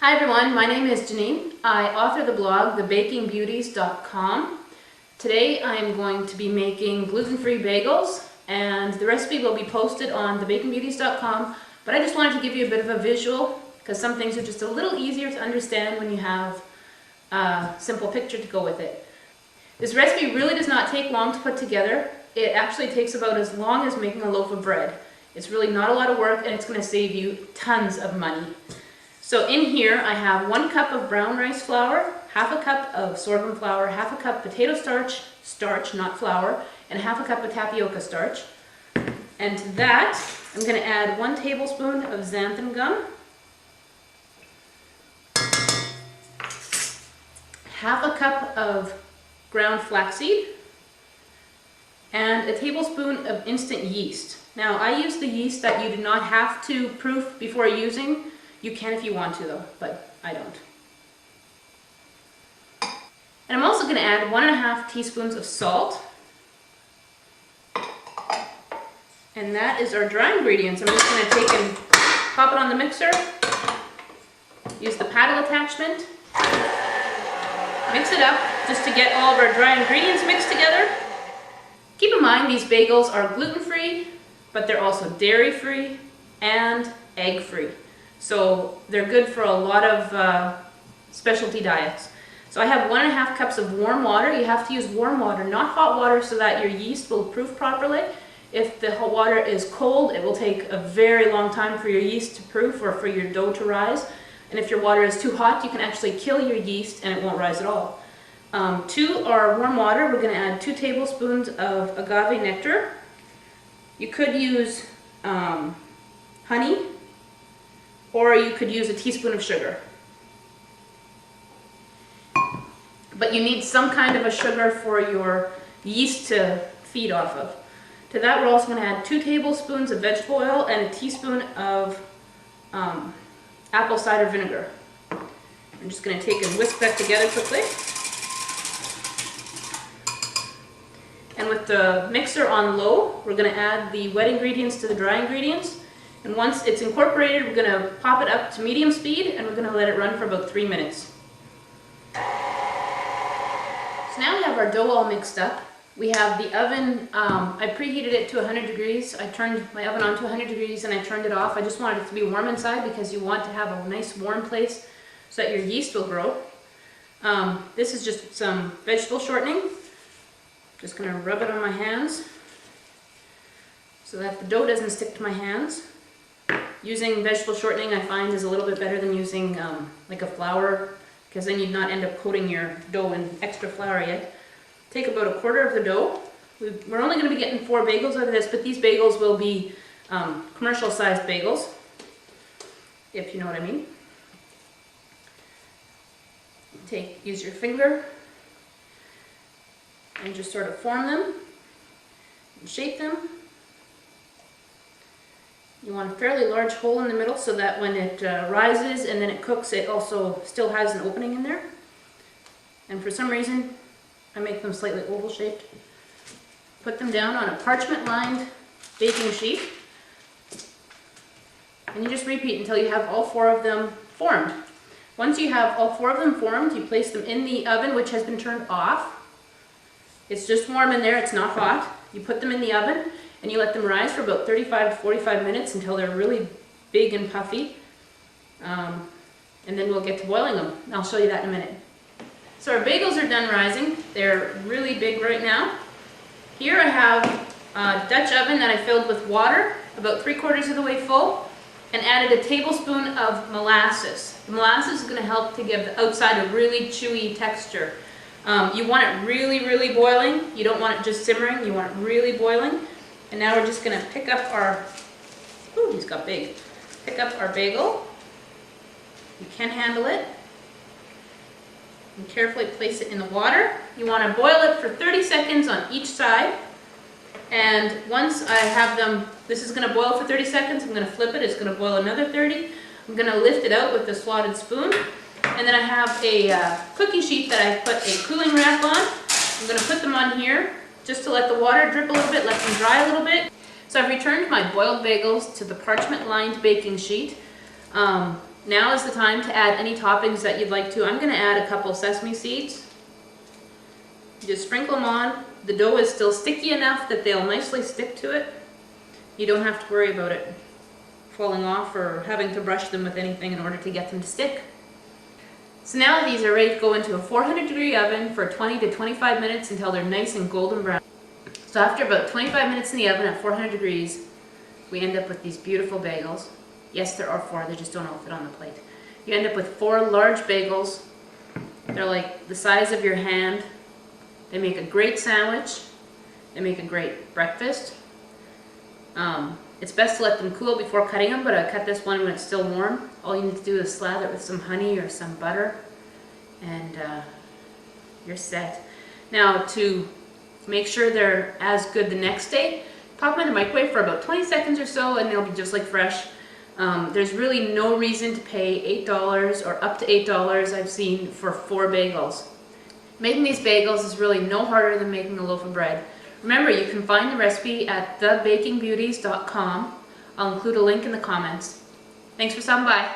Hi everyone, my name is Janine. I author the blog thebakingbeauties.com. Today I am going to be making gluten-free bagels, and the recipe will be posted on thebakingbeauties.com, but I just wanted to give you a bit of a visual because some things are just a little easier to understand when you have a simple picture to go with it. This recipe really does not take long to put together. It actually takes about as long as making a loaf of bread. It's really not a lot of work, and it's going to save you tons of money. So in here I have 1 cup of brown rice flour, half a cup of sorghum flour, half a cup potato starch, not flour, and half a cup of tapioca starch. And to that I'm going to add 1 tablespoon of xanthan gum, half a cup of ground flaxseed, and a tablespoon of instant yeast. Now I use the yeast that you do not have to proof before using. You can if you want to though, but I don't. And I'm also going to add 1.5 teaspoons of salt. And that is our dry ingredients. I'm just going to take and pop it on the mixer. Use the paddle attachment. Mix it up just to get all of our dry ingredients mixed together. Keep in mind these bagels are gluten-free, but they're also dairy-free and egg-free. So they're good for a lot of specialty diets. So I have 1.5 cups of warm water. You have to use warm water, not hot water, so that your yeast will proof properly. If the hot water is cold, it will take a very long time for your yeast to proof or for your dough to rise. And if your water is too hot, you can actually kill your yeast and it won't rise at all. To our warm water, we're going to add 2 tablespoons of agave nectar. You could use honey, or you could use a teaspoon of sugar. But you need some kind of a sugar for your yeast to feed off of. To that, we're also going to add 2 tablespoons of vegetable oil and a teaspoon of apple cider vinegar. I'm just going to take and whisk that together quickly. And with the mixer on low, we're going to add the wet ingredients to the dry ingredients. And once it's incorporated, we're going to pop it up to medium speed and we're going to let it run for about 3 minutes. So now we have our dough all mixed up. We have the oven, I preheated it to 100 degrees. I turned my oven on to 100 degrees and I turned it off. I just wanted it to be warm inside because you want to have a nice warm place so that your yeast will grow. This is just some vegetable shortening. Just going to rub it on my hands so that the dough doesn't stick to my hands. Using vegetable shortening I find is a little bit better than using like a flour, because then you'd not end up coating your dough in extra flour yet. Take about 1/4 of the dough. We're only going to be getting 4 bagels out of this, but these bagels will be commercial sized bagels, if you know what I mean. Use your finger and just sort of form them and shape them. You want a fairly large hole in the middle so that when it rises and then it cooks, it also still has an opening in there. And for some reason, I make them slightly oval shaped. Put them down on a parchment lined baking sheet. And you just repeat until you have all 4 of them formed. Once you have all 4 of them formed, you place them in the oven, which has been turned off. It's just warm in there, it's not hot. You put them in the oven and you let them rise for about 35 to 45 minutes until they're really big and puffy. And then we'll get to boiling them. I'll show you that in a minute. So our bagels are done rising. They're really big right now. Here I have a Dutch oven that I filled with water, about 3/4 of the way full, and added a tablespoon of molasses. The molasses is going to help to give the outside a really chewy texture. You want it really, really boiling. You don't want it just simmering. You want it really boiling. And now we're just going to pick up our, ooh, he's got big. Pick up our bagel. You can handle it. And carefully place it in the water. You want to boil it for 30 seconds on each side. And once I have them, this is going to boil for 30 seconds. I'm going to flip it. It's going to boil another 30. I'm going to lift it out with the slotted spoon. And then I have a cookie sheet that I put a cooling wrap on. I'm going to put them on here just to let the water drip a little bit, let them dry a little bit. So I've returned my boiled bagels to the parchment lined baking sheet. Now is the time to add any toppings that you'd like to. I'm going to add a couple sesame seeds. Just sprinkle them on. The dough is still sticky enough that they'll nicely stick to it. You don't have to worry about it falling off or having to brush them with anything in order to get them to stick. So now these are ready to go into a 400-degree oven for 20 to 25 minutes until they're nice and golden brown. So after about 25 minutes in the oven at 400 degrees, we end up with these beautiful bagels. Yes, there are 4, they just don't all fit on the plate. You end up with 4 large bagels. They're like the size of your hand. They make a great sandwich. They make a great breakfast. It's best to let them cool before cutting them, but I cut this one when it's still warm. All you need to do is slather it with some honey or some butter, and you're set. Now, to make sure they're as good the next day, pop them in the microwave for about 20 seconds or so, and they'll be just like fresh. There's really no reason to pay $8 or up to $8 I've seen for 4 bagels. Making these bagels is really no harder than making a loaf of bread. Remember, you can find the recipe at thebakingbeauties.com. I'll include a link in the comments. Thanks for stopping by.